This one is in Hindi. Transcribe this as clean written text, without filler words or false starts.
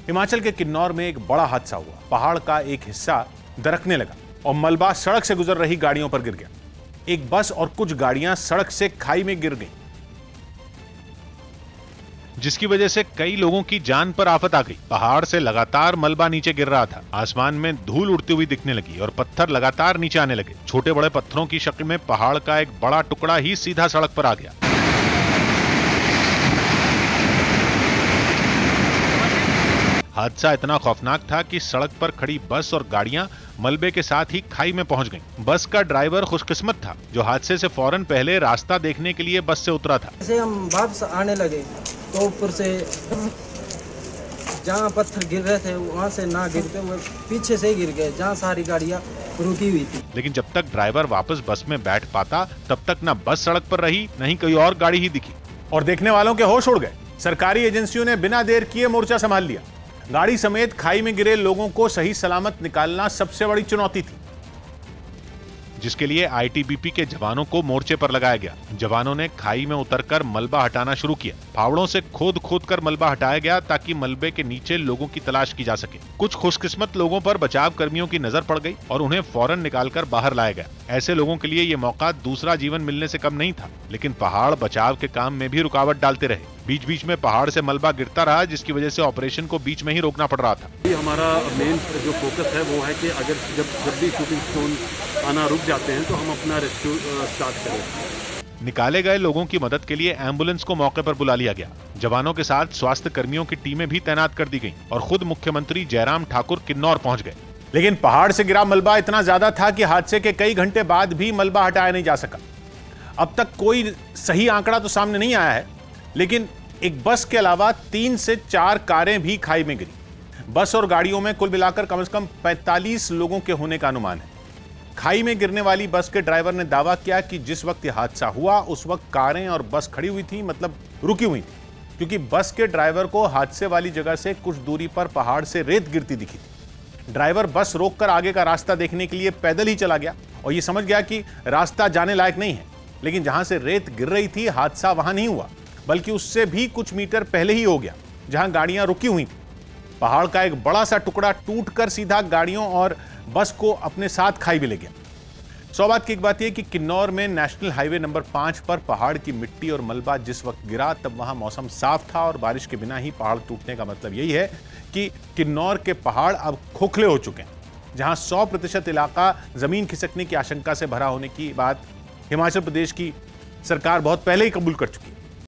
हिमाचल के किन्नौर में एक बड़ा हादसा हुआ। पहाड़ का एक हिस्सा दरकने लगा और मलबा सड़क से गुजर रही गाड़ियों पर गिर गया। एक बस और कुछ गाड़ियां सड़क से खाई में गिर गईं, जिसकी वजह से कई लोगों की जान पर आफत आ गई। पहाड़ से लगातार मलबा नीचे गिर रहा था। आसमान में धूल उड़ती हुई दिखने लगी और पत्थर लगातार नीचे आने लगे। छोटे बड़े पत्थरों की शक्ल में पहाड़ का एक बड़ा टुकड़ा ही सीधा सड़क पर आ गया। हादसा इतना खौफनाक था कि सड़क पर खड़ी बस और गाड़ियां मलबे के साथ ही खाई में पहुंच गईं। बस का ड्राइवर खुशकिस्मत था जो हादसे से फौरन पहले रास्ता देखने के लिए बस से उतरा था। जैसे हम वापस आने लगे तो ऊपर से जहां पत्थर गिर रहे थे वहां से ना गिर के वो पीछे से ही गिर गए जहां सारी गाड़ियां रुकी हुई थी। लेकिन जब तक ड्राइवर वापस बस में बैठ पाता तब तक न बस सड़क पर रही न ही कोई और गाड़ी ही दिखी और देखने वालों के होश उड़ गए। सरकारी एजेंसियों ने बिना देर किए मोर्चा संभाल लिया। गाड़ी समेत खाई में गिरे लोगों को सही सलामत निकालना सबसे बड़ी चुनौती थी, जिसके लिए आईटीबीपी के जवानों को मोर्चे पर लगाया गया। जवानों ने खाई में उतरकर मलबा हटाना शुरू किया। फावड़ों से खोद खोद कर मलबा हटाया गया ताकि मलबे के नीचे लोगों की तलाश की जा सके। कुछ खुशकिस्मत लोगों पर बचाव कर्मियों की नजर पड़ गई और उन्हें फौरन निकालकर बाहर लाया गया। ऐसे लोगों के लिए ये मौका दूसरा जीवन मिलने से कम नहीं था, लेकिन पहाड़ बचाव के काम में भी रुकावट डालते रहे। बीच बीच में पहाड़ से मलबा गिरता रहा, जिसकी वजह से ऑपरेशन को बीच में ही रोकना पड़ रहा था। हमारा मेन जो फोकस है वो है कि अगर जब भी शूटिंग स्टोन आना रुक जाते हैं तो हम अपना रेस्क्यू स्टार्ट करें। निकाले गए लोगों की मदद के लिए एम्बुलेंस को मौके पर बुला लिया गया। जवानों के साथ स्वास्थ्य कर्मियों की टीमें भी तैनात कर दी गईं और खुद मुख्यमंत्री जयराम ठाकुर किन्नौर पहुंच गए। लेकिन पहाड़ से गिरा मलबा इतना ज्यादा था कि हादसे के कई घंटे बाद भी मलबा हटाया नहीं जा सका। अब तक कोई सही आंकड़ा तो सामने नहीं आया है, लेकिन एक बस के अलावा 3 से 4 कारें भी खाई में गिरी। बस और गाड़ियों में कुल मिलाकर कम से कम 45 लोगों के होने का अनुमान है। खाई में गिरने वाली बस के ड्राइवर ने दावा किया कि जिस वक्त यह हादसा हुआ उस वक्त कारें और बस खड़ी हुई थी, मतलब रुकी हुई थी, क्योंकि बस के ड्राइवर को हादसे वाली जगह से कुछ दूरी पर पहाड़ से रेत गिरती दिखी थी। ड्राइवर बस रोककर आगे का रास्ता देखने के लिए पैदल ही चला गया और यह समझ गया कि रास्ता जाने लायक नहीं है। लेकिन जहां से रेत गिर रही थी हादसा वहां नहीं हुआ, बल्कि उससे भी कुछ मीटर पहले ही हो गया जहां गाड़ियां रुकी हुई थी। पहाड़ का एक बड़ा सा टुकड़ा टूटकर सीधा गाड़ियों और बस को अपने साथ खाई में ले गया। सौभाग्य की एक बात यह कि किन्नौर में नेशनल हाईवे नंबर 5 पर पहाड़ की मिट्टी और मलबा जिस वक्त गिरा तब वहां मौसम साफ था और बारिश के बिना ही पहाड़ टूटने का मतलब यही है कि किन्नौर के पहाड़ अब खोखले हो चुके हैं। जहां 100% इलाका जमीन खिसकने की आशंका से भरा होने की बात हिमाचल प्रदेश की सरकार बहुत पहले ही कबूल कर चुकी है।